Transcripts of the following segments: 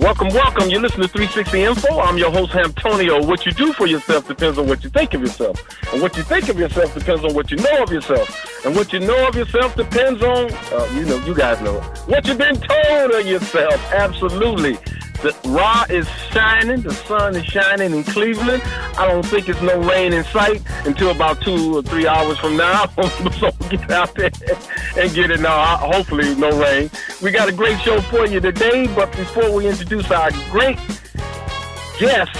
Welcome, welcome. You listen to 360 Info. I'm your host, Hamptonio. What you do for yourself depends on what you think of yourself. And what you think of yourself depends on what you know of yourself. And what you know of yourself depends on, you guys know it, what you've been told of yourself. Absolutely. The Ra is shining. The sun is shining in Cleveland. I don't think it's no rain in sight until about 2 or 3 hours from now. So get out there and get it now. Hopefully no rain. We got a great show for you today, but before we introduce our great guest,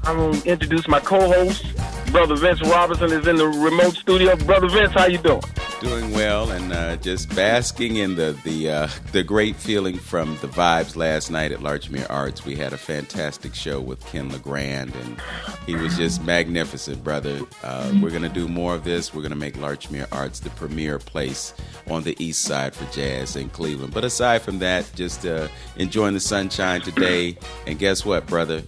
I'm going to introduce my co-host. Brother Vince Robinson is in the remote studio. Brother Vince, how you doing? Doing well, and just basking in the great feeling from the vibes last night at Larchmere Arts. We had a fantastic show with Ken LeGrand, and he was just magnificent, brother. We're going to do more of this. We're going to make Larchmere Arts the premier place on the east side for jazz in Cleveland. But aside from that, just enjoying the sunshine today. And guess what, brother?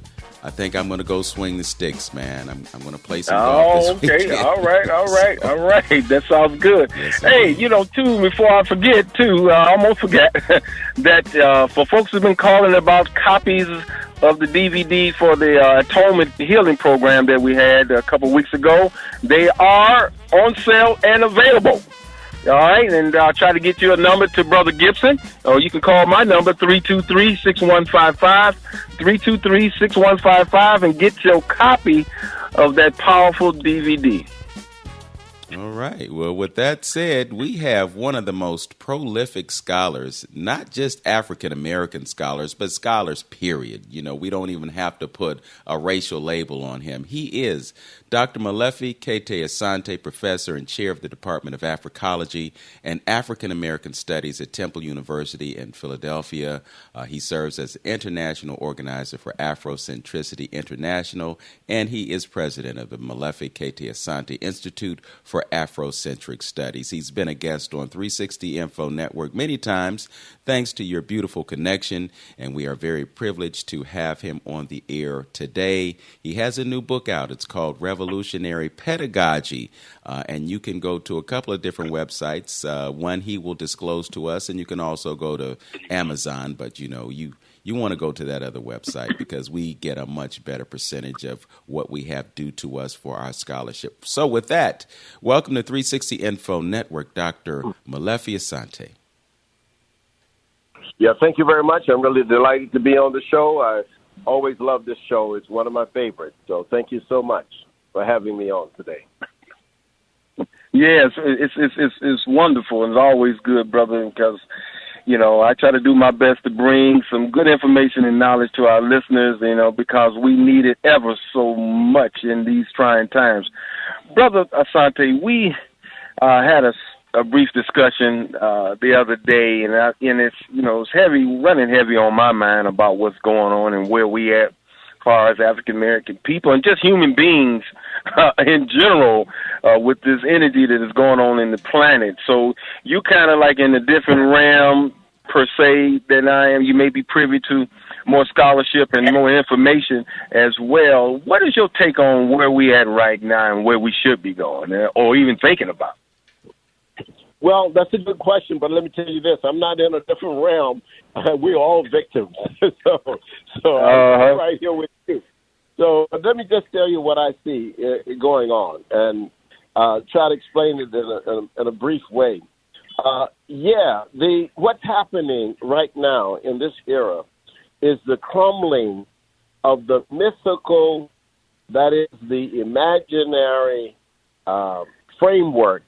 I think I'm going to go swing the sticks, man. I'm going to play some golf this weekend. All right. That sounds good. Yes, hey, too, before I forget, I almost forgot, that for folks who've been calling about copies of the DVD for the Atonement Healing Program that we had a couple weeks ago, they are on sale and available. All right, and I'll try to get you a number to Brother Gibson, or you can call my number, 323-6155, 323-6155, and get your copy of that powerful DVD. All right. Well, with that said, we have one of the most prolific scholars, not just African-American scholars, but scholars, period. We don't even have to put a racial label on him. He is Dr. Molefi Asante, professor and chair of the Department of Africology and African-American Studies at Temple University in Philadelphia. He serves as international organizer for Afrocentricity International, and he is president of the Molefi Asante Institute for Afrocentric Studies. He's been a guest on 360 Info Network many times, thanks to your beautiful connection, and we are very privileged to have him on the air today. He has a new book out. It's called Revolutionary Pedagogy, and you can go to a couple of different websites. One he will disclose to us, and you can also go to Amazon, but you want to go to that other website because we get a much better percentage of what we have due to us for our scholarship. So with that, welcome to 360 Info Network, Dr. Molefi Asante. Yeah, thank you very much. I'm really delighted to be on the show. I always love this show. It's one of my favorites. So thank you so much for having me on today. Yes, it's wonderful. It's always good, brother, because I try to do my best to bring some good information and knowledge to our listeners, because we need it ever so much in these trying times. Brother Asante, we had a brief discussion the other day, and it's it's running heavy on my mind about what's going on and where we at as far as African American people and just human beings in general with this energy that is going on in the planet. So you kind of like in a different realm per se than I am. You may be privy to more scholarship and more information as well. What is your take on where we at right now and where we should be going, or even thinking about? Well, that's a good question, but let me tell you this. I'm not in a different realm. We're all victims. so I'm right here with you. So let me just tell you what I see going on and try to explain it in a brief way. What's happening right now in this era is the crumbling of the mythical, that is the imaginary framework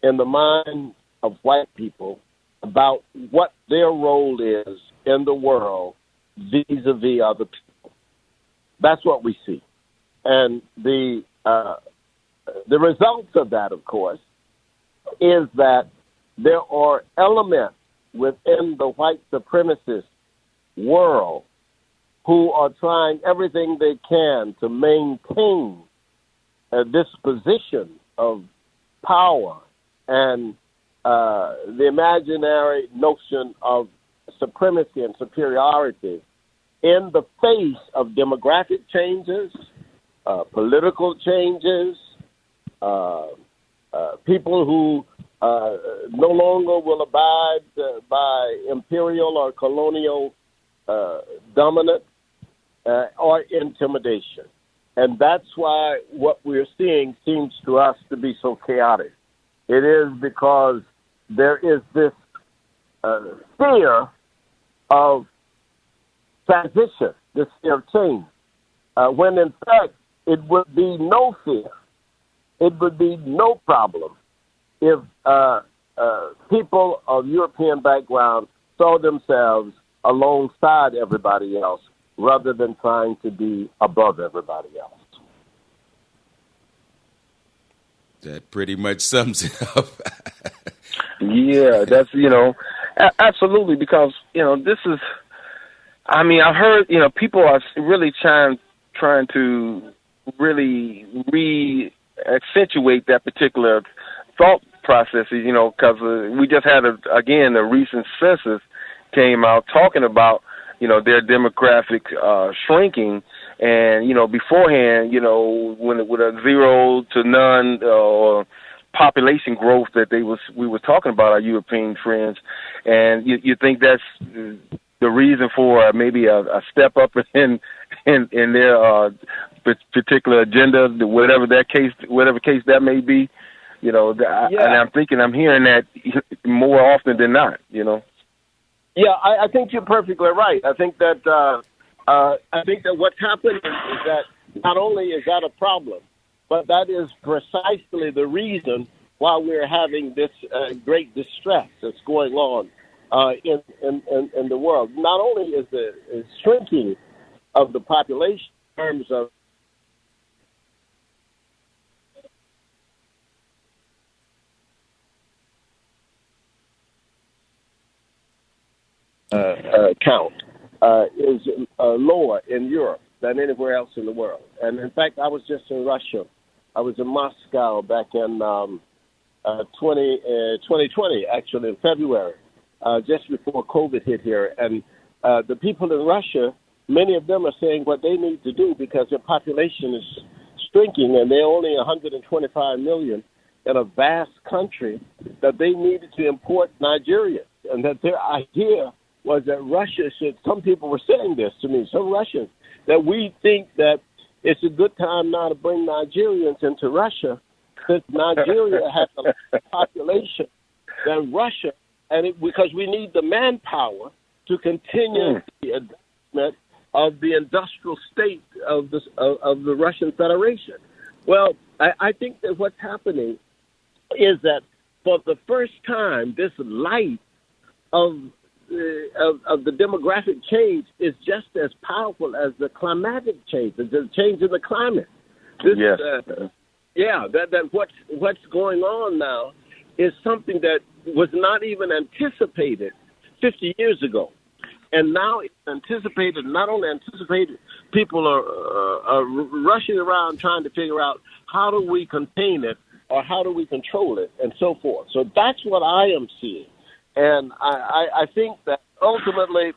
in the mind of white people about what their role is in the world vis-a-vis other people. That's what we see. And the results of that, of course, is that there are elements within the white supremacist world who are trying everything they can to maintain this position of power and the imaginary notion of supremacy and superiority in the face of demographic changes, political changes, people who no longer will abide by imperial or colonial dominant or intimidation. And that's why what we're seeing seems to us to be so chaotic. It is because there is this fear of transition, this fear of change, when in fact it would be no fear. It would be no problem if people of European background saw themselves alongside everybody else rather than trying to be above everybody else. That pretty much sums it up. Yeah, that's, absolutely, because, this is, I've heard, people are really trying to really re-accentuate that particular thought processes, because we just had, a recent census came out talking about, their demographic shrinking. And, beforehand, when with a 0 to none or population growth that we were talking about, our European friends, and you think that's the reason for maybe a step up in their particular agenda, whatever case that may be, and I'm hearing that more often than not, Yeah, I think you're perfectly right. I think that what's happening is that not only is that a problem, but that is precisely the reason why we're having this great distress that's going on in the world. Not only is the shrinking of the population in terms of count is lower in Europe than anywhere else in the world. And in fact, I was just in Russia. I was in Moscow back in 2020, actually in February, just before COVID hit here. And the people in Russia, many of them are saying what they need to do because their population is shrinking and they're only 125 million in a vast country, that they needed to import Nigerians, and that their idea was that Russia should, some people were saying this to me, some Russians, that we think that it's a good time now to bring Nigerians into Russia, since Nigeria has a population than Russia, and because we need the manpower to continue the advancement of the industrial state of the Russian Federation. Well, I think that what's happening is that for the first time, this light of the demographic change is just as powerful as the climatic change, the change in the climate. That what's going on now is something that was not even anticipated 50 years ago. And now it's anticipated, not only anticipated, people are rushing around trying to figure out how do we contain it or how do we control it and so forth. So that's what I am seeing. And I think that ultimately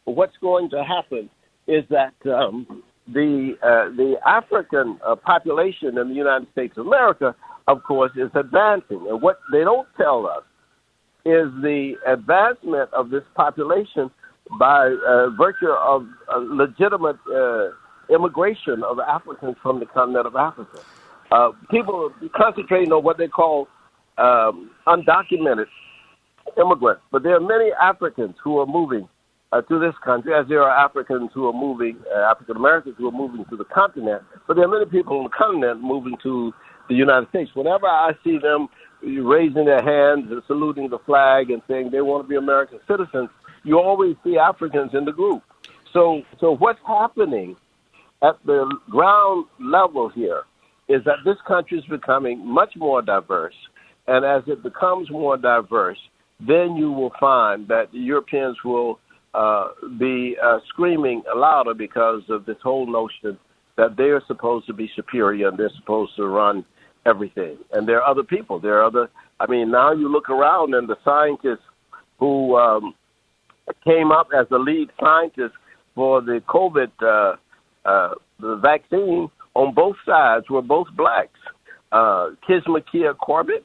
what's going to happen is that the African population in the United States of America, of course, is advancing. And what they don't tell us is the advancement of this population by virtue of legitimate immigration of Africans from the continent of Africa. People are concentrating on what they call undocumented immigrants, but there are many Africans who are moving to this country, as there are Africans who are moving, African Americans who are moving to the continent, but there are many people on the continent moving to the United States. Whenever I see them raising their hands and saluting the flag and saying they want to be American citizens, you always see Africans in the group. So what's happening at the ground level here is that this country is becoming much more diverse, and as it becomes more diverse, then you will find that the Europeans will be screaming louder because of this whole notion that they are supposed to be superior and they're supposed to run everything. And there are other people. Now you look around and the scientists who came up as the lead scientists for the COVID the vaccine on both sides were both blacks. Kismakia Corbett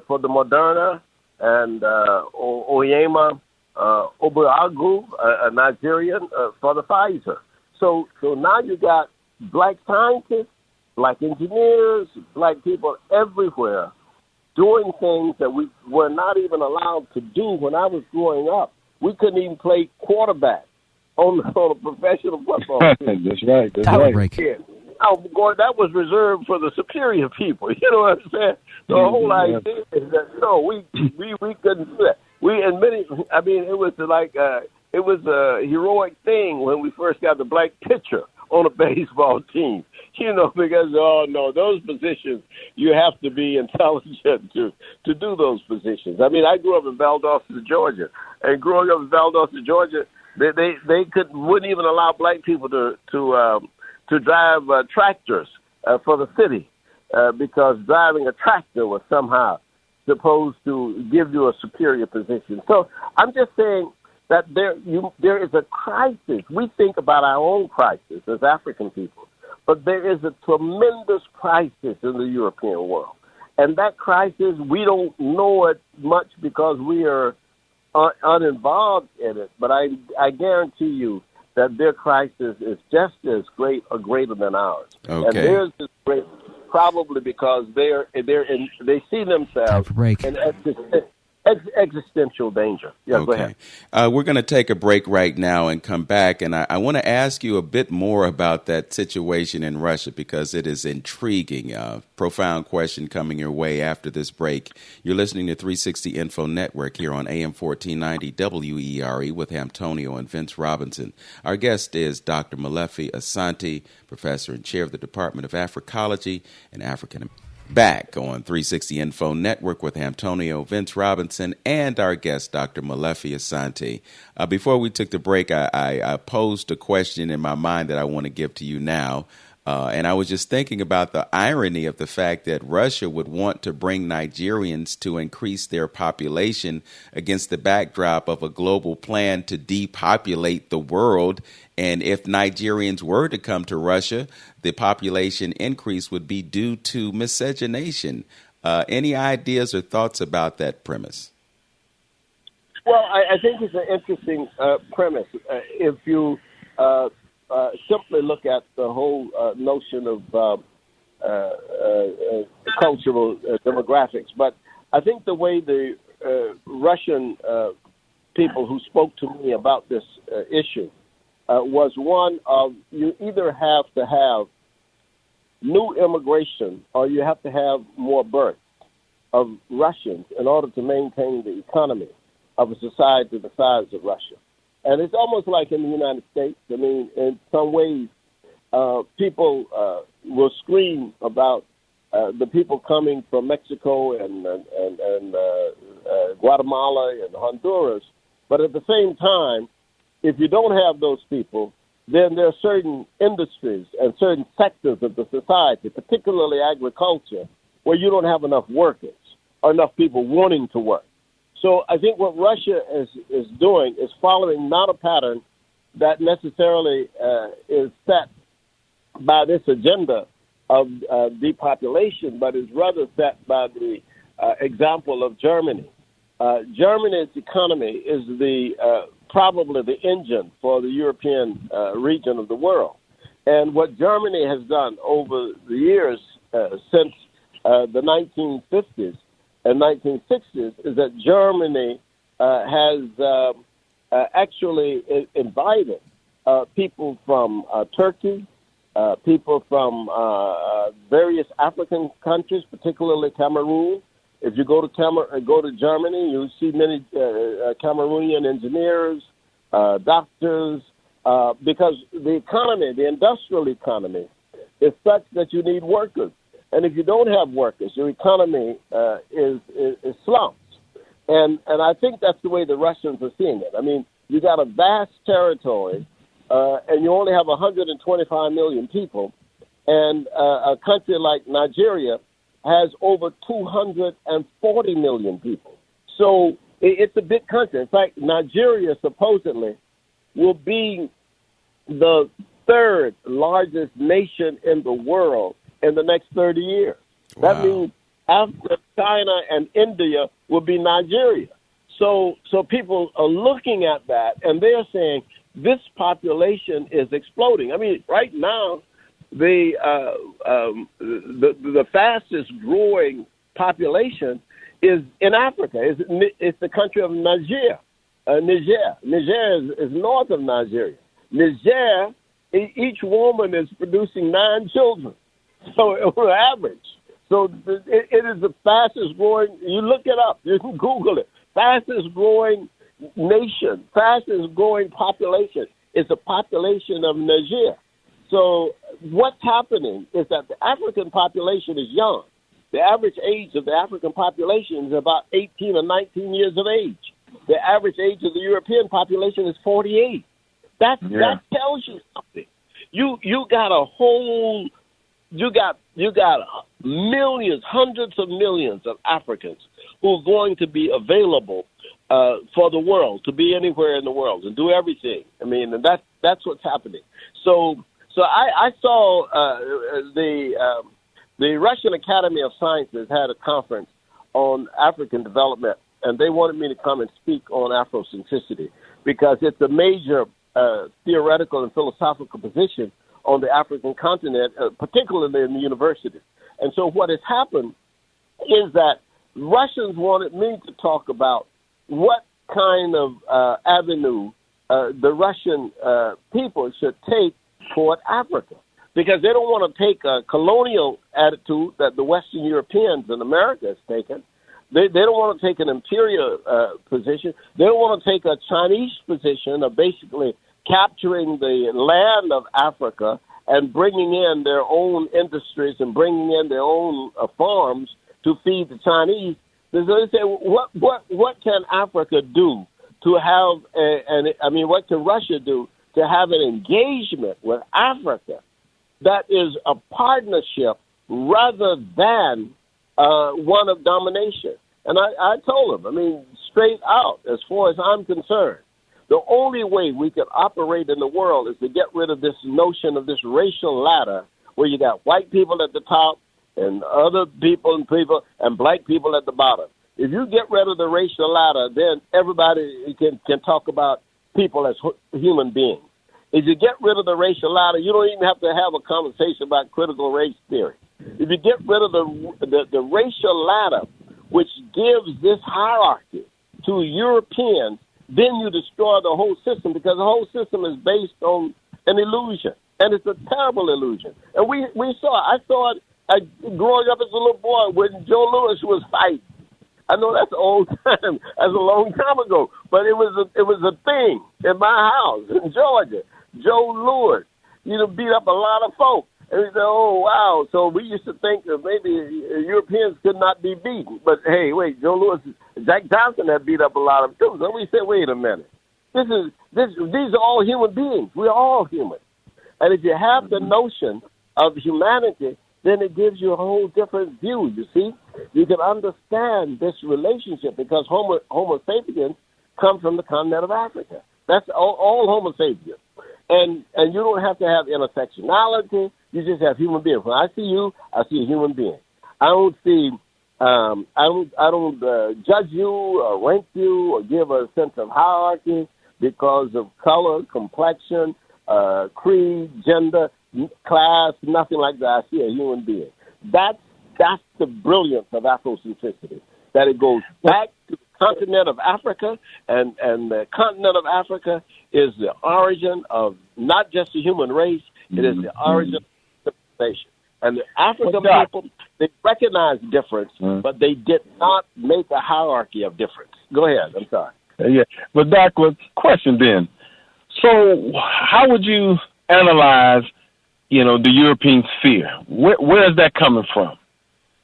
for the Moderna and Oyema Obuagu, a Nigerian, for the Pfizer. So now you got black scientists, black engineers, black people everywhere doing things that we were not even allowed to do when I was growing up. We couldn't even play quarterback on a professional football team. That's right. That's Time right. break. Yeah. Oh, boy, that was reserved for the superior people. You know what I'm saying? The whole idea is that no, we couldn't do that. It was like it was a heroic thing when we first got the black pitcher on a baseball team. You know, because those positions you have to be intelligent to do those positions. I mean, I grew up in Valdosta, Georgia, and growing up in Valdosta, Georgia, they wouldn't even allow black people to drive tractors for the city because driving a tractor was somehow supposed to give you a superior position. So I'm just saying that there is a crisis. We think about our own crisis as African people, but there is a tremendous crisis in the European world. And that crisis, we don't know it much because we are uninvolved in it, but I guarantee you that their crisis is just as great or greater than ours. Okay. And theirs is great probably because they see themselves in existential danger. Yeah, go ahead. We're going to take a break right now and come back, and I want to ask you a bit more about that situation in Russia because it is intriguing. Profound question coming your way after this break. You're listening to 360 Info Network here on AM 1490 WERE with Hamptonio and Vince Robinson. Our guest is Dr. Molefi Asante, professor and chair of the Department of Africology and African Back on 360 Info Network with Hamptonio, Vince Robinson, and our guest, Dr. Molefi Asante. Before we took the break, I posed a question in my mind that I want to give to you now. And I was just thinking about the irony of the fact that Russia would want to bring Nigerians to increase their population against the backdrop of a global plan to depopulate the world. And if Nigerians were to come to Russia, the population increase would be due to miscegenation. Any ideas or thoughts about that premise? Well, I think it's an interesting premise. If you simply look at the whole notion of cultural demographics. But I think the way the Russian people who spoke to me about this issue was one of you either have to have new immigration or you have to have more births of Russians in order to maintain the economy of a society the size of Russia. And it's almost like in the United States. I mean, in some ways, people will scream about the people coming from Mexico and Guatemala and Honduras. But at the same time, if you don't have those people, then there are certain industries and certain sectors of the society, particularly agriculture, where you don't have enough workers or enough people wanting to work. So I think what Russia is doing is following not a pattern that necessarily is set by this agenda of depopulation, but is rather set by the example of Germany. Germany's economy is probably the engine for the European region of the world. And what Germany has done over the years since the 1950s and 1960s is that Germany has actually invited people from Turkey, people from various African countries, particularly Cameroon. If you go to Germany, you see many Cameroonian engineers, doctors, because the economy, the industrial economy, is such that you need workers. And if you don't have workers, your economy is slumped. And I think that's the way the Russians are seeing it. I mean, you got a vast territory, and you only have 125 million people, and a country like Nigeria has over 240 million people. So it's a big country. In fact, Nigeria supposedly will be the third largest nation in the world in the next 30 years. Wow. That means after China and India will be Nigeria. So people are looking at that, and they're saying this population is exploding. I mean, right now, the fastest growing population is in Africa. It's the country of Niger. Niger is north of Nigeria. Niger, each woman is producing 9 children. So on average. So it is the fastest growing. You look it up. You can Google it. Fastest growing nation, fastest growing population is the population of Niger. So what's happening is that the African population is young. The average age of the African population is about 18 or 19 years of age. The average age of the European population is 48. That tells you something. You got millions, hundreds of millions of Africans who are going to be available for the world, to be anywhere in the world and do everything. I mean, and that's what's happening. So I saw the Russian Academy of Sciences had a conference on African development, and they wanted me to come and speak on Afrocentricity because it's a major theoretical and philosophical position on the African continent, particularly in the universities. And so what has happened is that Russians wanted me to talk about what kind of avenue the Russian people should take toward Africa, because they don't want to take a colonial attitude that the Western Europeans and America has taken. They don't want to take an imperial position. They don't want to take a Chinese position of basically capturing the land of Africa and bringing in their own industries and bringing in their own farms to feed the Chinese. So they say, what can Africa do to have, what can Russia do to have an engagement with Africa that is a partnership rather than one of domination? And I told them, straight out, as far as I'm concerned, the only way we can operate in the world is to get rid of this notion of this racial ladder where you got white people at the top and other people and black people at the bottom. If you get rid of the racial ladder, then everybody can talk about people as human beings. If you get rid of the racial ladder, you don't even have to have a conversation about critical race theory. If you get rid of the racial ladder, which gives this hierarchy to Europeans, then you destroy the whole system, because the whole system is based on an illusion, and it's a terrible illusion. And we saw it. I growing up as a little boy when Joe Louis was fighting. I know that's an old time, that's a long time ago, but it was a thing in my house in Georgia. Joe Louis, beat up a lot of folk. And we said, oh, wow. So we used to think that maybe Europeans could not be beaten. But, hey, wait, Joe Louis, Jack Johnson had beat up a lot of them, too. So we said, wait a minute. These are all human beings. We're all human. And if you have the notion of humanity, then it gives you a whole different view, you see. You can understand this relationship because Homo sapiens come from the continent of Africa. That's all Homo sapiens. And you don't have to have intersectionality. You just have human beings. When I see you, I see a human being. I don't see, I don't judge you or rank you or give a sense of hierarchy because of color, complexion, creed, gender, class, nothing like that. I see a human being. That's the brilliance of Afrocentricity, that it goes back to the continent of Africa, and the continent of Africa is the origin of not just the human race, it is the origin of civilization. And the African people, they recognize difference, but they did not make a hierarchy of difference. Go ahead, I'm sorry. Yeah, but Doc, question then. So how would you analyze, the European fear? Where is that coming from?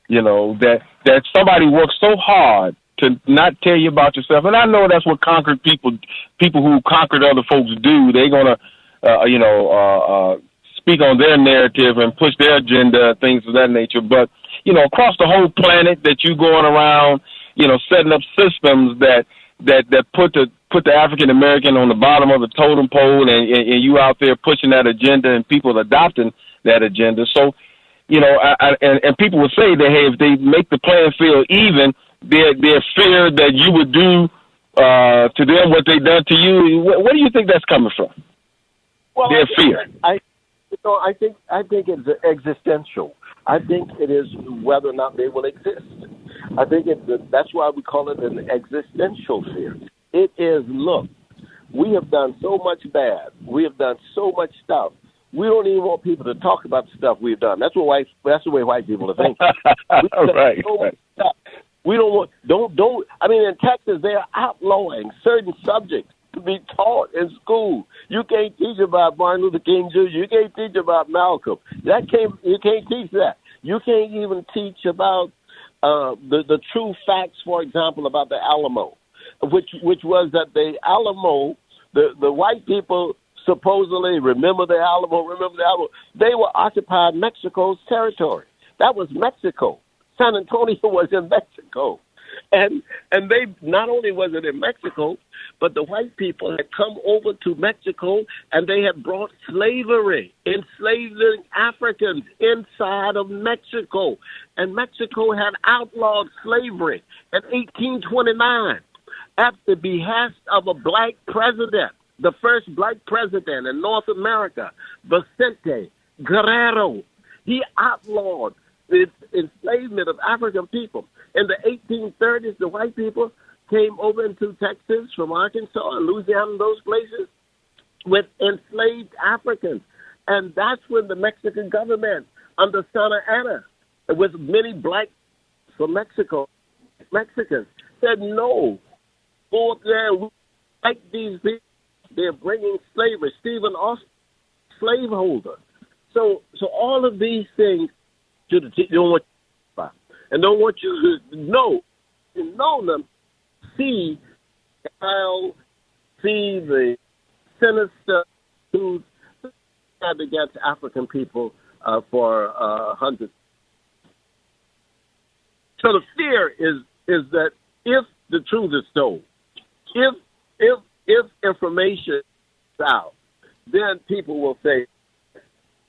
That somebody works so hard to not tell you about yourself. And I know that's what conquered people who conquered other folks do. They're going to, speak on their narrative and push their agenda, things of that nature. But, across the whole planet that you going around, setting up systems that put the African American on the bottom of the totem pole, and you out there pushing that agenda and people adopting that agenda. So, and people would say that, hey, if they make the playing field even, they're fear that you would do to them what they done to you? Where do you think that's coming from? Well, Their fear. I think it's existential. I think it is whether or not they will exist. I think that's why we call it an existential fear. It is, look, we have done so much bad. We have done so much stuff. We don't even want people to talk about the stuff we've done. That's the way white people are thinking. Right. Much stuff. We don't want, I mean, in Texas, they are outlawing certain subjects to be taught in school. You can't teach about Martin Luther King Jr. You can't teach about Malcolm. You can't teach that. You can't even teach about the true facts, for example, about the Alamo, which was that the Alamo, the white people supposedly remember the Alamo. They were occupying Mexico's territory. That was Mexico. San Antonio was in Mexico. And they not only was it in Mexico, but the white people had come over to Mexico and they had brought slavery, enslaving Africans inside of Mexico. And Mexico had outlawed slavery in 1829 at the behest of a black president, the first black president in North America, Vicente Guerrero. He outlawed the enslavement of African people. In the 1830s, the white people came over into Texas from Arkansas and Louisiana and those places with enslaved Africans. And that's when the Mexican government under Santa Anna, with many blacks from Mexico, Mexicans, said, no, go up there and like these people. They're bringing slavery. Stephen Austin, slaveholder. So all of these things don't want you to and don't want you to know them, see the sinister who had against African people for hundreds. So the fear is that if the truth is told, if information is out, then people will say,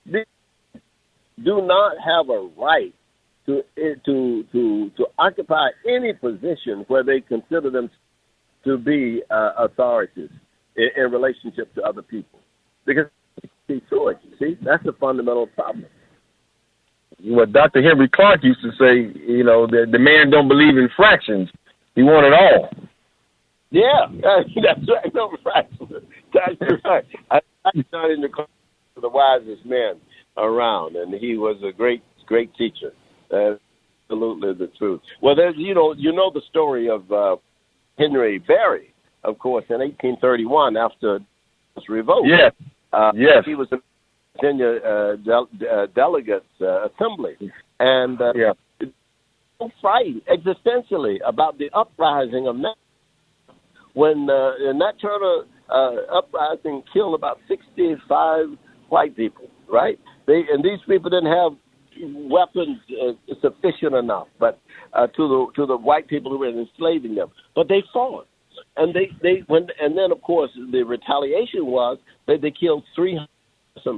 they do not have a right to occupy any position where they consider them to be authorities in relationship to other people. Because see, that's a fundamental problem. What Dr. Henry Clark used to say, the man don't believe in fractions. He want it all. Yeah, that's right. No fractions. That's right. I started in the wisest man around, and he was a great teacher. That's absolutely the truth. Well, there's you know the story of Henry Berry, of course, in 1831 after this revolt. Yes. Yes. He was in the Virginia Delegates Assembly, and so frightened existentially about the uprising of Nat. When Nat Turner uprising killed about 65 white people, right? And these people didn't have weapons sufficient enough, but to the white people who were enslaving them. But they fought, and then of course the retaliation was that they killed 300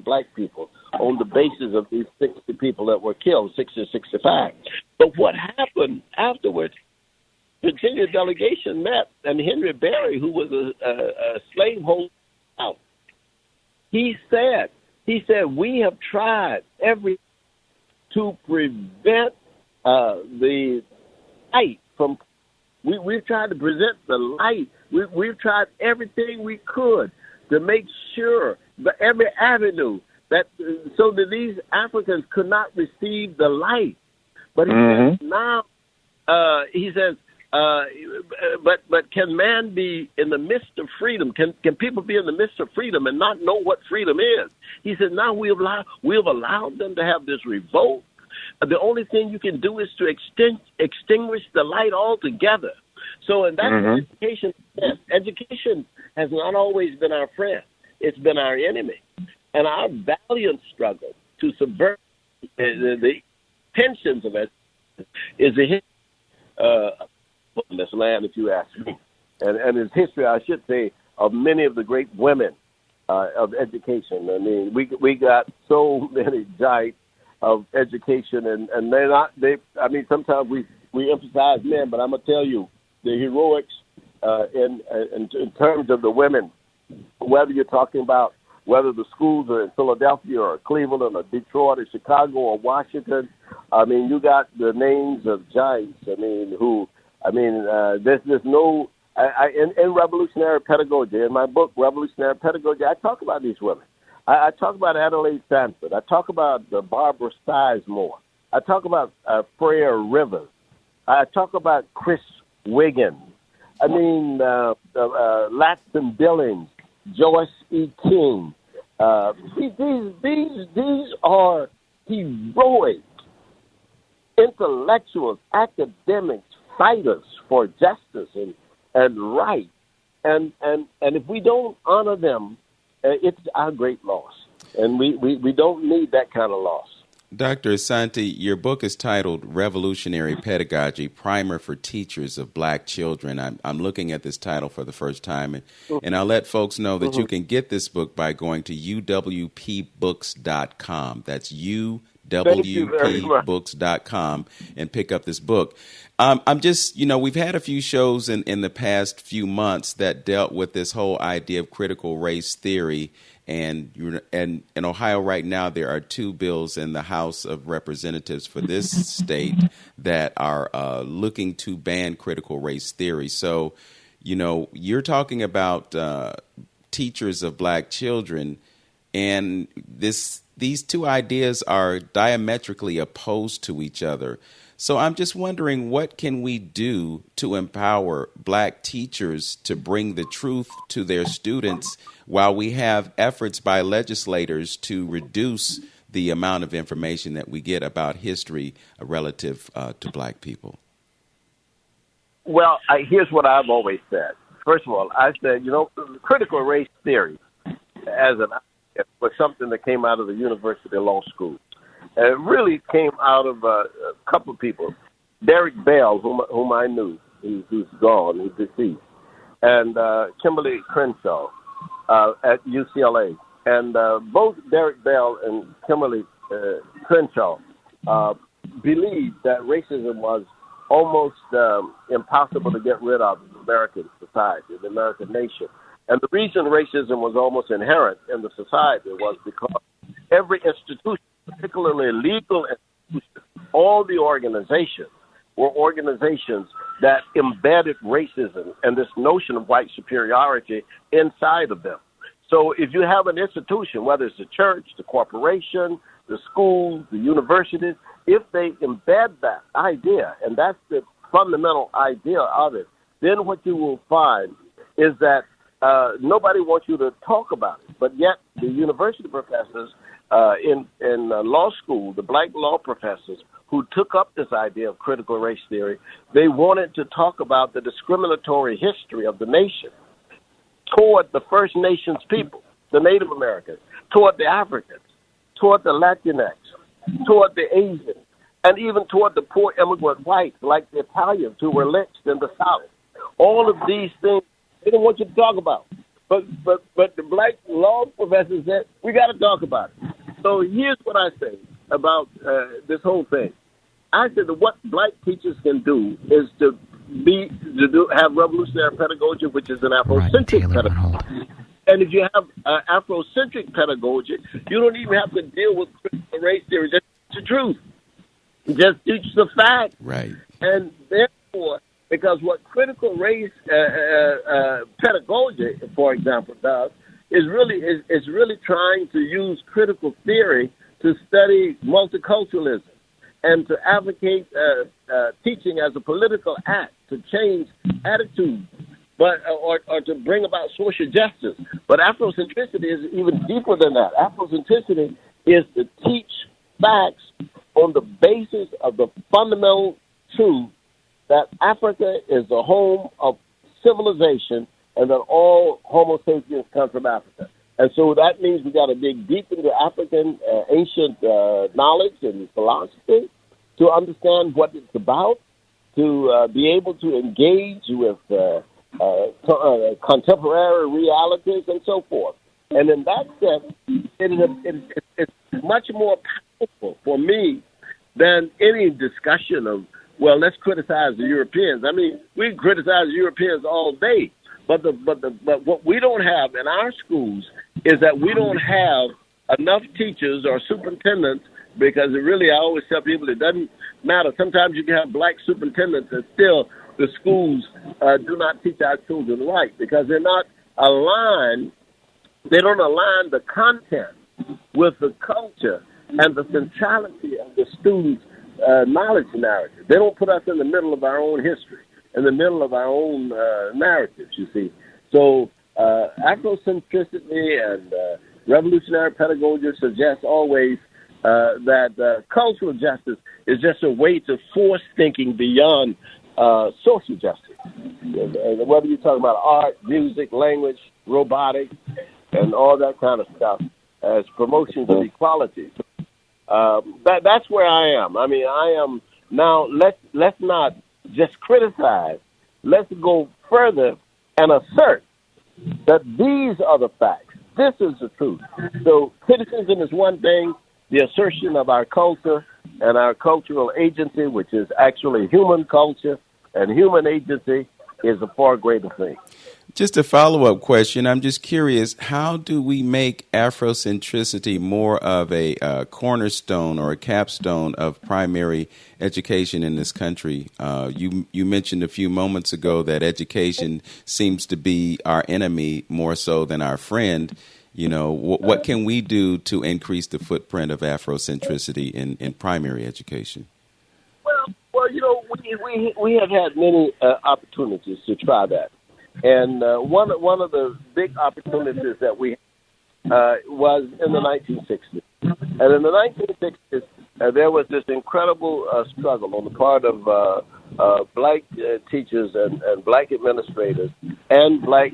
black people on the basis of these 60 people that were killed, 60 65. But what happened afterwards? Virginia delegation met, and Henry Berry, who was a slaveholder, he said, we have tried everything to prevent the light from. We've tried to present the light. We've tried everything we could to make sure that every avenue so that these Africans could not receive the light. But he says now, he says. But can man be in the midst of freedom? Can people be in the midst of freedom and not know what freedom is? He said, now we've allowed them to have this revolt. The only thing you can do is to extinguish the light altogether. So, and that's what education is. Education has not always been our friend. It's been our enemy. And our valiant struggle to subvert the intentions of it is in this land, if you ask me, and its history, I should say, of many of the great women of education. I mean, we got so many giants of education, and they're not. I mean, sometimes we emphasize men, but I'm gonna tell you, the heroics in terms of the women, whether you're talking about whether the schools are in Philadelphia or Cleveland or Detroit or Chicago or Washington. I mean, you got the names of giants. There's no. In Revolutionary Pedagogy, in my book, Revolutionary Pedagogy, I talk about these women. I talk about Adelaide Sanford. I talk about Barbara Sizemore. I talk about Freya Rivers. I talk about Chris Wiggins. Laxton Billings, Joyce E. King. These are heroic intellectuals, academics, fighters for justice and right. And if we don't honor them, it's our great loss. And we don't need that kind of loss. Dr. Asante, your book is titled Revolutionary Pedagogy, Primer for Teachers of Black Children. I'm looking at this title for the first time, and I'll let folks know that you can get this book by going to uwpbooks.com. That's uwpbooks.com and pick up this book. I'm just, we've had a few shows in the past few months that dealt with this whole idea of critical race theory. And in Ohio right now, there are 2 bills in the House of Representatives for this state that are looking to ban critical race theory. So, you're talking about teachers of black children, and these 2 ideas are diametrically opposed to each other. So I'm just wondering, what can we do to empower black teachers to bring the truth to their students while we have efforts by legislators to reduce the amount of information that we get about history relative to black people? Well, here's what I've always said. First of all, I said, critical race theory as an idea was something that came out of the University Law School. It really came out of a couple of people. Derek Bell, whom I knew, who's gone, he's deceased, and Kimberly Crenshaw at UCLA. And both Derek Bell and Kimberly Crenshaw believed that racism was almost impossible to get rid of in American society, the American nation. And the reason racism was almost inherent in the society was because every institution, particularly legal institutions, all the organizations were organizations that embedded racism and this notion of white superiority inside of them. So if you have an institution, whether it's the church, the corporation, the schools, the universities, if they embed that idea, and that's the fundamental idea of it, then what you will find is that nobody wants you to talk about it. But yet the university professors in law school, the black law professors who took up this idea of critical race theory, they wanted to talk about the discriminatory history of the nation toward the First Nations people, the Native Americans, toward the Africans, toward the Latinx, toward the Asians, and even toward the poor immigrant whites like the Italians who were lynched in the South. All of these things they didn't want you to talk about. But the black law professors said, we got to talk about it. So here's what I say about this whole thing. I said that what black teachers can do is to have revolutionary pedagogy, which is an Afrocentric pedagogy. And if you have Afrocentric pedagogy, you don't even have to deal with critical race theory. Just teach the truth. Just teach the facts. Right. And therefore, because what critical race pedagogy, for example, does is really trying to use critical theory to study multiculturalism and to advocate teaching as a political act to change attitudes, but or to bring about social justice. But Afrocentricity is even deeper than that. Afrocentricity is to teach facts on the basis of the fundamental truth that Africa is the home of civilization and that all Homo sapiens come from Africa. And so that means we got to dig deep into African ancient knowledge and philosophy to understand what it's about, to be able to engage with contemporary realities and so forth. And in that sense, it's much more powerful for me than any discussion of well, let's criticize the Europeans. I mean, we can criticize the Europeans all day, but what we don't have in our schools is that we don't have enough teachers or superintendents, because it really, I always tell people, it doesn't matter. Sometimes you can have black superintendents and still the schools do not teach our children right, because they're not aligned. They don't align the content with the culture and the centrality of the students' knowledge narrative. They don't put us in the middle of our own history, in the middle of our own narratives, you see. So Afrocentricity and revolutionary pedagogy suggests always that cultural justice is just a way to force thinking beyond social justice. Whether you're talking about art, music, language, robotics, and all that kind of stuff as promotions of equality. That's where I am. I mean, I am now. Let's not just criticize. Let's go further and assert that these are the facts. This is the truth. So criticism is one thing. The assertion of our culture and our cultural agency, which is actually human culture and human agency, is a far greater thing. Just a follow-up question. I'm just curious, how do we make Afrocentricity more of a cornerstone or a capstone of primary education in this country? You mentioned a few moments ago that education seems to be our enemy more so than our friend. You know, what can we do to increase the footprint of Afrocentricity in primary education? Well, you know, we have had many opportunities to try that. And one of the big opportunities that we was in the 1960s. And in the 1960s, there was this incredible struggle on the part of black teachers and black administrators and black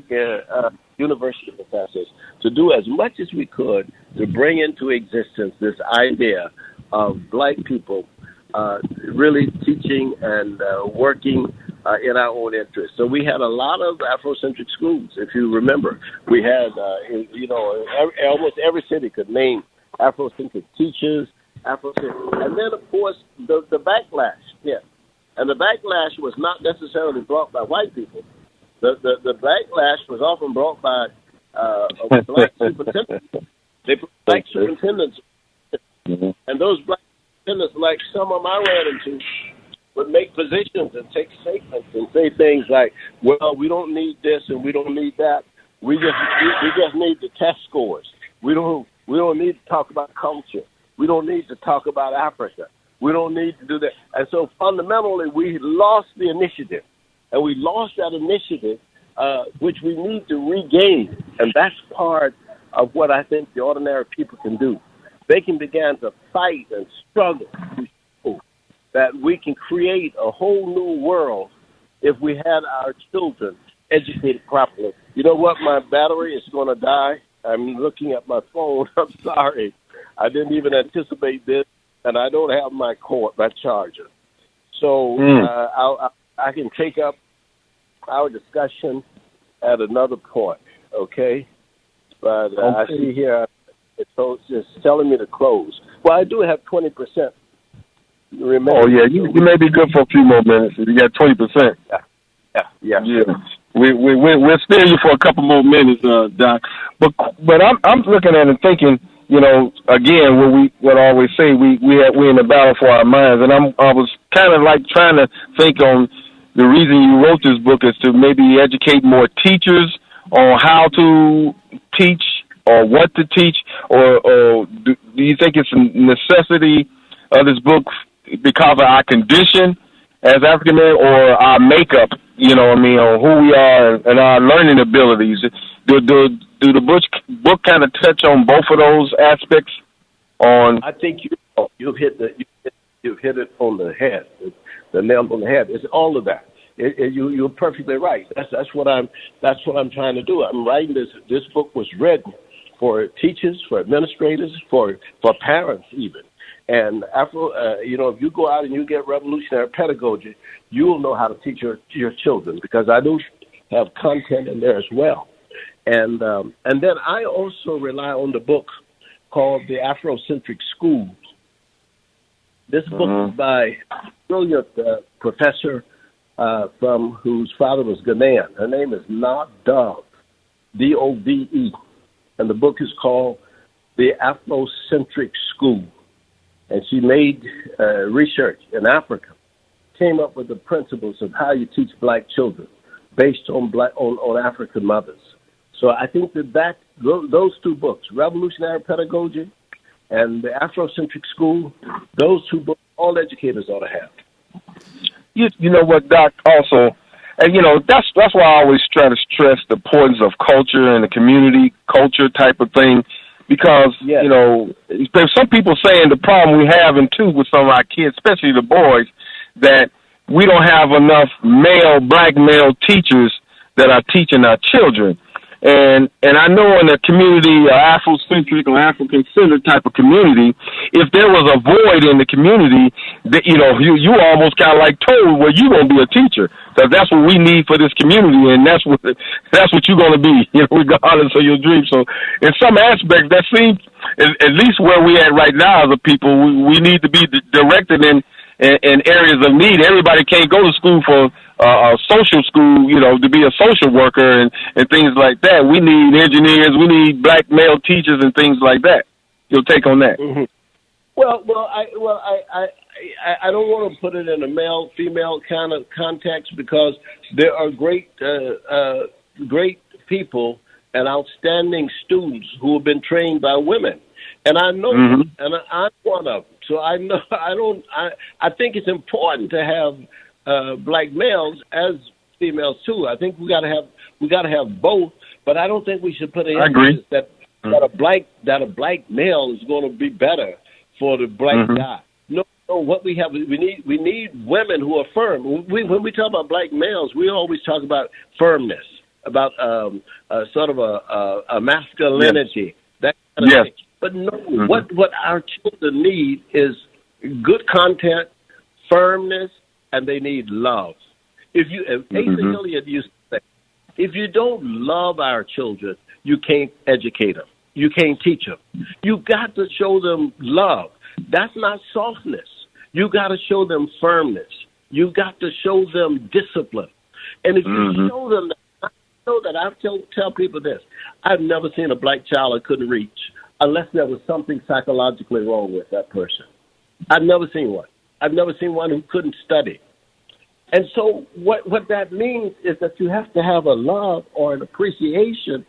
university professors to do as much as we could to bring into existence this idea of black people really teaching and working in our own interest. So we had a lot of Afrocentric schools. If you remember, we had, almost every city could name Afrocentric teachers, and then of course the backlash. Yeah, and the backlash was not necessarily brought by white people. The backlash was often brought by black superintendents. They put black superintendents, and those black superintendents, like some of them I ran into, would make positions and take statements and say things like, "Well, we don't need this and we don't need that. We just need the test scores. We don't need to talk about culture. We don't need to talk about Africa. We don't need to do that." And so fundamentally, we lost the initiative, and we lost that initiative, which we need to regain. And that's part of what I think the ordinary people can do. They can begin to fight and struggle that we can create a whole new world if we had our children educated properly. You know what? My battery is going to die. I'm looking at my phone. I'm sorry. I didn't even anticipate this, and I don't have my charger. So I can take up our discussion at another point, okay? But I see here it's telling me to close. Well, I do have 20%. Remember. Oh yeah, you may be good for a few more minutes. You got 20%. Yeah. We'll spare you for a couple more minutes, Doc. But I'm looking at it and thinking, you know, again, what I always say, we're in a battle for our minds, and I was kind of like trying to think on the reason you wrote this book is to maybe educate more teachers on how to teach or what to teach, or do you think it's a necessity of this book because of our condition as African American, or our makeup, you know what I mean, or who we are and our learning abilities? Do the book kind of touch on both of those aspects? I think you've hit it on the head, the nail on the head. It's all of that. You're perfectly right. That's what I'm trying to do. I'm writing this. This book was written for teachers, for administrators, for parents even. And if you go out and you get revolutionary pedagogy, you will know how to teach your children, because I do have content in there as well. And then I also rely on the book called The Afrocentric School. This book is by brilliant professor from whose father was Ghanaian. Her name is Na Dove, Dove, and the book is called The Athmoscentric School. And she made research in Africa, came up with the principles of how you teach black children based on African mothers. So I think that those two books, Revolutionary Pedagogy and the Afrocentric School, those two books, all educators ought to have. You know what, Doc, also, and, that's why I always try to stress the importance of culture and the community culture type of thing, because, yes. There's some people saying the problem we have, and too, with some of our kids, especially the boys, that we don't have enough black male teachers that are teaching our children. And I know in a community, Afrocentric or African-centered type of community, if there was a void in the community, that you almost kind of like told, well, you won't be a teacher, because that's what we need for this community, and that's what you're going to be, regardless of your dream. So in some aspects, that seems, at least where we at right now as a people, we need to be directed in areas of need. Everybody can't go to school for a social school, to be a social worker and things like that. We need engineers, we need black male teachers and things like that. Your take on that? Mm-hmm. I don't want to put it in a male-female kind of context, because there are great people and outstanding students who have been trained by women, and I know them, and I'm one of them. So I know I think it's important to have black males as females too. I think we got to have both, but I don't think we should put an emphasis that a black male is going to be better for the black guy. No, what we have, we need women who are firm. When we talk about black males, we always talk about firmness, about sort of a masculinity, that kind of thing. But no, what our children need is good content, firmness, and they need love. Asa Hilliard used to say, if you don't love our children, you can't educate them. You can't teach them. You got to show them love. That's not softness. You got to show them firmness. You got to show them discipline. And if you show them that, I tell people this: I've never seen a black child that couldn't reach, unless there was something psychologically wrong with that person. I've never seen one. I've never seen one who couldn't study. And so what that means is that you have to have a love or an appreciation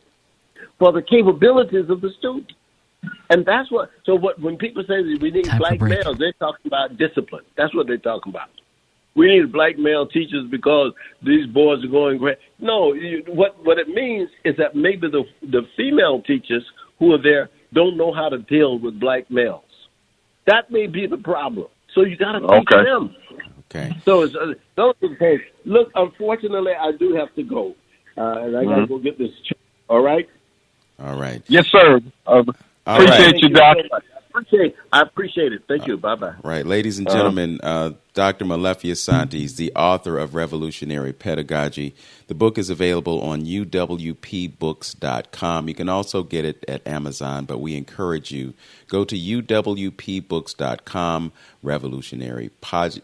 for the capabilities of the student. And that's when people say that we need black males, they're talking about discipline. That's what they're talking about. We need black male teachers because these boys are going great. No, what it means is that maybe the female teachers who are there don't know how to deal with black males. That may be the problem. So you got to teach them. Okay. So those are the things. Look, unfortunately, I do have to go, and I got to go get this. All right. All right. Yes, sir. Appreciate you, Doc. I appreciate it. Thank you. Bye-bye. Right. Ladies and gentlemen, Dr. Molefi Asante is the author of Revolutionary Pedagogy. The book is available on uwpbooks.com. You can also get it at Amazon, but we encourage you, go to uwpbooks.com. Revolutionary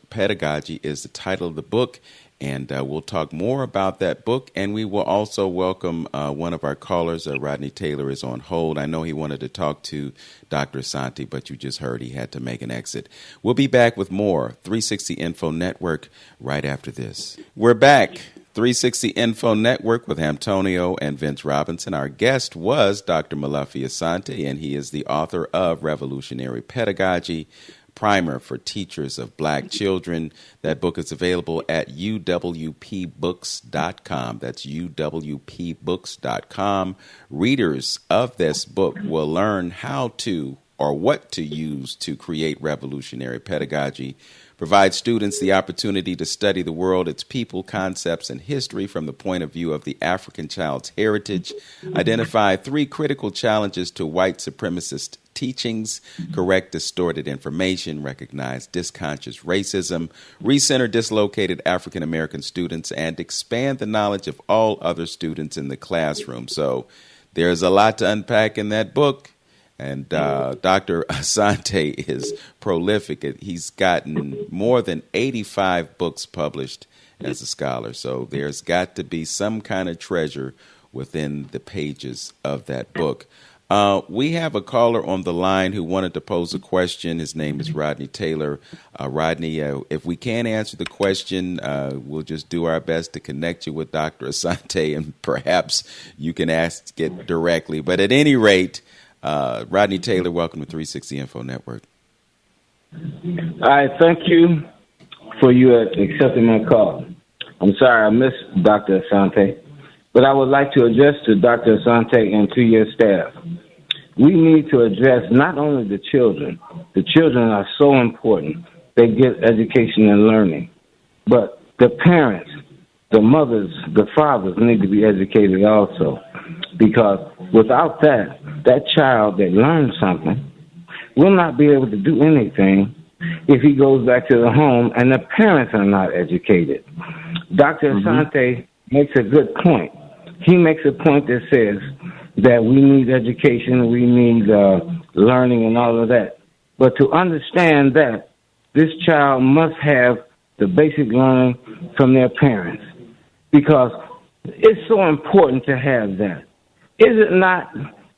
Pedagogy is the title of the book. And we'll talk more about that book, and we will also welcome one of our callers. Rodney Taylor is on hold. I know he wanted to talk to Dr. Asante, but you just heard he had to make an exit. We'll be back with more 360 Info Network right after this. We're back. 360 Info Network with Hamptonio and Vince Robinson. Our guest was Dr. Molefi Asante, and he is the author of Revolutionary Pedagogy, Primer for Teachers of Black Children. That book is available at uwpbooks.com. That's uwpbooks.com. Readers of this book will learn how to or what to use to create revolutionary pedagogy, provide students the opportunity to study the world, its people, concepts, and history from the point of view of the African child's heritage, identify 3 critical challenges to white supremacist teachings, correct distorted information, recognize disconscious racism, recenter dislocated African American students, and expand the knowledge of all other students in the classroom. So there's a lot to unpack in that book. And Dr. Asante is prolific. He's gotten more than 85 books published as a scholar. So there's got to be some kind of treasure within the pages of that book. We have a caller on the line who wanted to pose a question. His name is Rodney Taylor. Rodney, if we can't answer the question, we'll just do our best to connect you with Dr. Asante, and perhaps you can ask it directly. But at any rate, Rodney Taylor, welcome to 360 Info Network. I thank you for you accepting my call. I'm sorry I missed Dr. Asante, but I would like to address to Dr. Asante and to your staff. We need to address not only the children. The children are so important. They get education and learning. But the parents, the mothers, the fathers need to be educated also. Because without that, that child that learns something will not be able to do anything if he goes back to the home and the parents are not educated. Dr. Asante makes a good point. He makes a point that says that we need education, we need learning and all of that. But to understand that, this child must have the basic learning from their parents, because it's so important to have that. Is it not,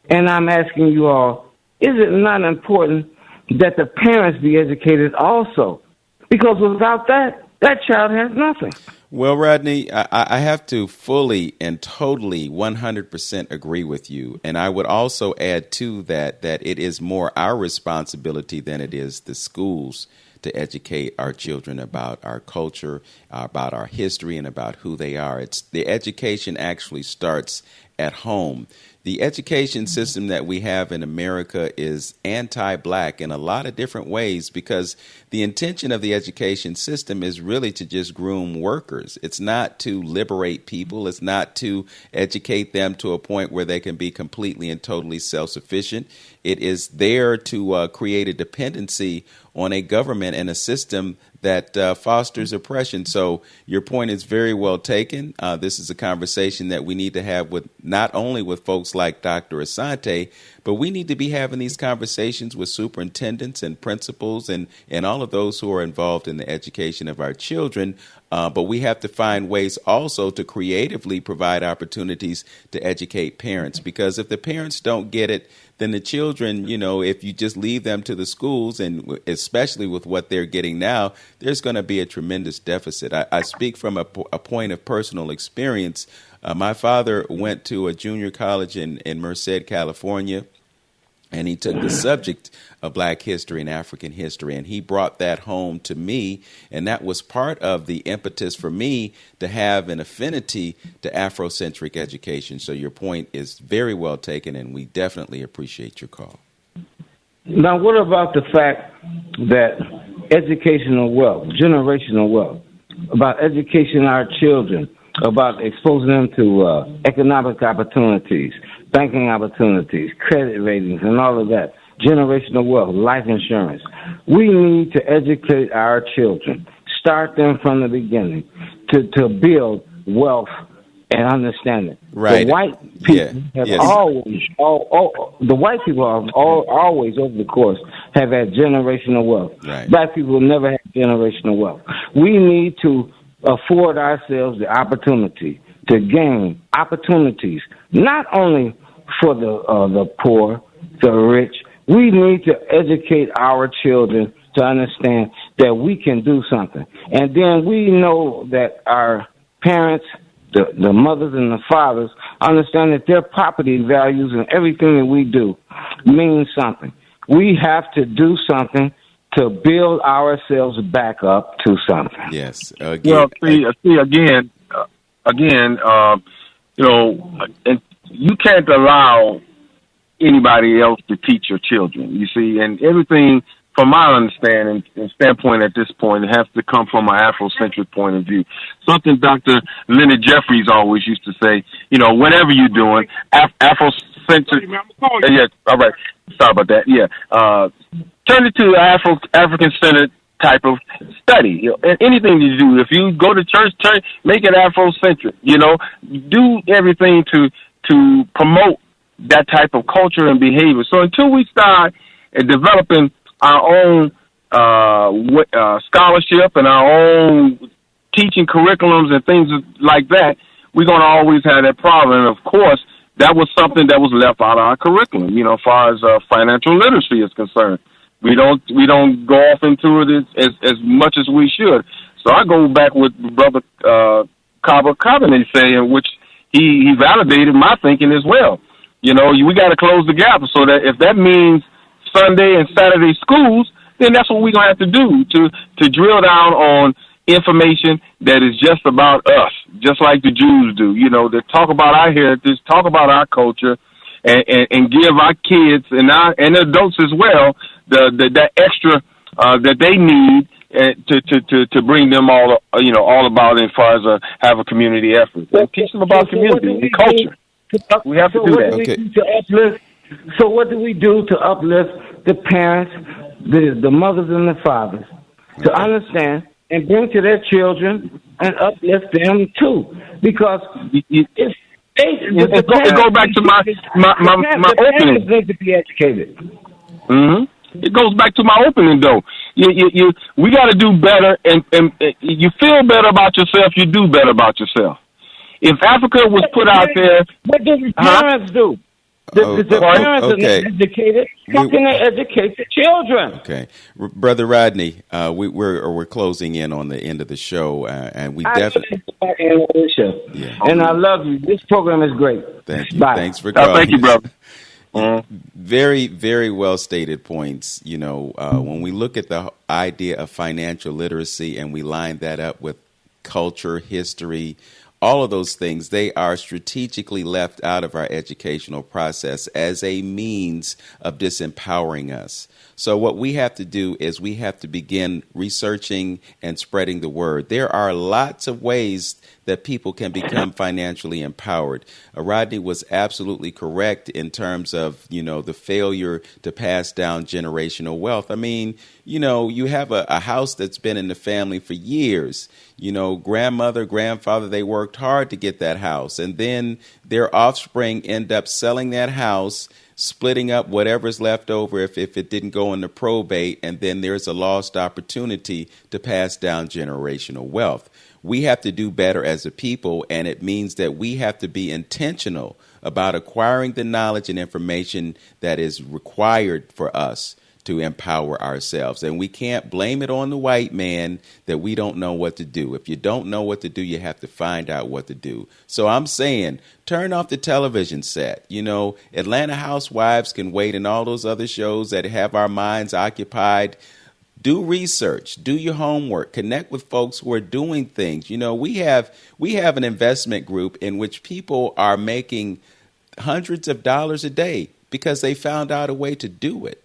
and I'm asking you all, is it not important that the parents be educated also? Because without that, that child has nothing. Well, Rodney, I have to fully and totally 100% agree with you. And I would also add to that it is more our responsibility than it is the schools to educate our children about our culture, about our history, and about who they are. It's the education actually starts at home. The education system that we have in America is anti-black in a lot of different ways, because the intention of the education system is really to just groom workers. It's not to liberate people. It's not to educate them to a point where they can be completely and totally self-sufficient. It is there to create a dependency on a government and a system that fosters oppression. So your point is very well taken. This is a conversation that we need to have with not only with folks like Dr. Asante, but we need to be having these conversations with superintendents and principals and all of those who are involved in the education of our children. But we have to find ways also to creatively provide opportunities to educate parents, because if the parents don't get it, then the children, if you just leave them to the schools, and especially with what they're getting now, there's going to be a tremendous deficit. I speak from a point of personal experience. My father went to a junior college in Merced, California, and he took the subject of Black history and African history, and he brought that home to me, and that was part of the impetus for me to have an affinity to Afrocentric education. So your point is very well taken, and we definitely appreciate your call. Now, what about the fact that educational wealth, generational wealth, about educating our children, about exposing them to economic opportunities, banking opportunities, credit ratings, and all of that, generational wealth, life insurance. We need to educate our children, start them from the beginning to build wealth and understanding. Right. The white people have always, the white people have always over the course have had generational wealth. Right. Black people have never had generational wealth. We need to afford ourselves the opportunity to gain opportunities, not only for the poor, the rich. We need to educate our children to understand that we can do something. And then we know that our parents, the mothers and the fathers, understand that their property values and everything that we do means something. We have to do something to build ourselves back up to something. Yes. Well, and you can't allow anybody else to teach your children, you see, and everything, from my understanding and standpoint at this point, it has to come from an Afrocentric point of view. Something Dr. Leonard Jeffries always used to say, whatever you're doing, Afrocentric. Yeah, all right. Sorry about that. Yeah. Turn it to African-centered type of study. And anything you do, if you go to church, make it Afrocentric. Do everything to promote that type of culture and behavior. So until we start developing our own scholarship and our own teaching curriculums and things like that, we're going to always have that problem. And of course, that was something that was left out of our curriculum, as far as financial literacy is concerned. We don't go off into it as much as we should. So I go back with Brother Cabernet saying, which he validated my thinking as well. We got to close the gap, so that if that means Sunday and Saturday schools, then that's what we're going to have to do to drill down on information that is just about us, just like the Jews do. They talk about our heritage, talk about our culture, and give our kids and adults as well that extra that they need to bring them all about as far as have a community effort. And teach them about community and culture. We have to do that. So what do we do to uplift the parents, the mothers and the fathers, to understand and bring to their children and uplift them too? Because it goes back to my opening. Need to be educated. Mm-hmm. It goes back to my opening, though. We got to do better, and you feel better about yourself, you do better about yourself. If Africa was put out there... What do the parents do? The parents are not educated. How can they educate the children? Okay. Brother Rodney, we're closing in on the end of the show, and we definitely... Yeah. And I love you. This program is great. Thank you. Bye. Thanks for calling. Thank you, brother. Very, very well stated points. When we look at the idea of financial literacy and we line that up with culture, history, all of those things, they are strategically left out of our educational process as a means of disempowering us. So what we have to do is we have to begin researching and spreading the word. There are lots of ways that people can become financially empowered. Rodney was absolutely correct in terms of, the failure to pass down generational wealth. I mean, you have a house that's been in the family for years. Grandmother, grandfather, they worked hard to get that house. And then their offspring end up selling that house, splitting up whatever's left over if it didn't go into probate, and then there's a lost opportunity to pass down generational wealth. We have to do better as a people, and it means that we have to be intentional about acquiring the knowledge and information that is required for us to empower ourselves. And we can't blame it on the white man that we don't know what to do. If you don't know what to do, you have to find out what to do. So I'm saying, turn off the television set. Atlanta Housewives can wait, and all those other shows that have our minds occupied. Do research, do your homework, connect with folks who are doing things. We have an investment group in which people are making hundreds of dollars a day because they found out a way to do it.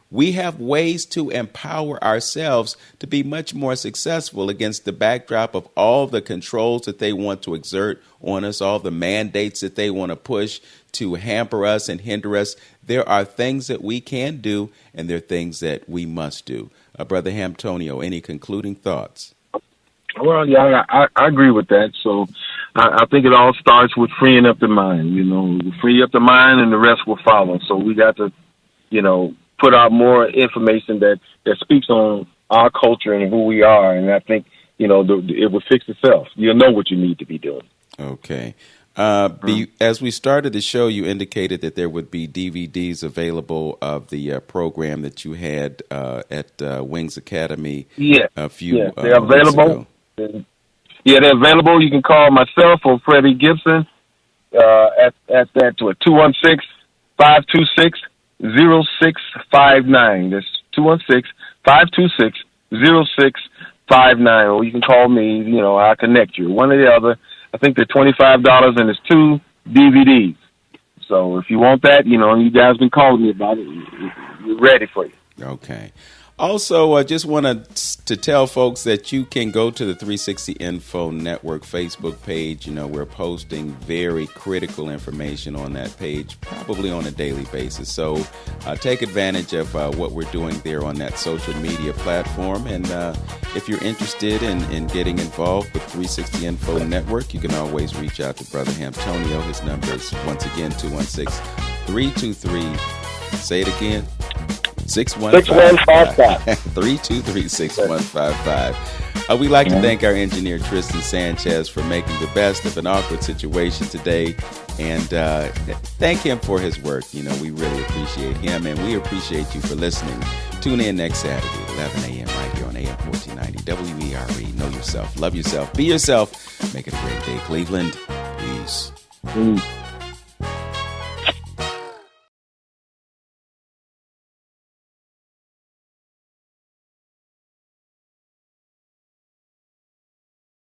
We have ways to empower ourselves to be much more successful against the backdrop of all the controls that they want to exert on us, all the mandates that they want to push to hamper us and hinder us. There are things that we can do, and there are things that we must do. Brother Hamptonio, any concluding thoughts? Well, yeah, I agree with that. So I think it all starts with freeing up the mind. Free up the mind, and the rest will follow. So we got to put out more information that speaks on our culture and who we are. And I think, it will fix itself. You'll know what you need to be doing. Okay. As we started the show, you indicated that there would be DVDs available of the program that you had at Wings Academy. A few they're available. Ago. Yeah, they're available. You can call myself or Freddie Gibson at that to 216-526-0659. That's 216-526-0659. Or you can call me. I'll connect you. One or the other. I think they're $25, and it's 2 DVDs. So if you want that, you guys been calling me about it. We're ready for you. Okay. Also, I just wanted to tell folks that you can go to the 360 Info Network Facebook page. We're posting very critical information on that page, probably on a daily basis. So take advantage of what we're doing there on that social media platform. And if you're interested in getting involved with 360 Info Network, you can always reach out to Brother Hamptonio. His number is, once again, 216-323, say it again, 6155. 323-6155. We'd like to thank our engineer, Tristan Sanchez, for making the best of an awkward situation today, and thank him for his work. You know, we really appreciate him, and we appreciate you for listening. Tune in next Saturday at 11 a.m. right here on AM 1490 WERE. Know yourself, love yourself, be yourself. Make it a great day, Cleveland. Peace.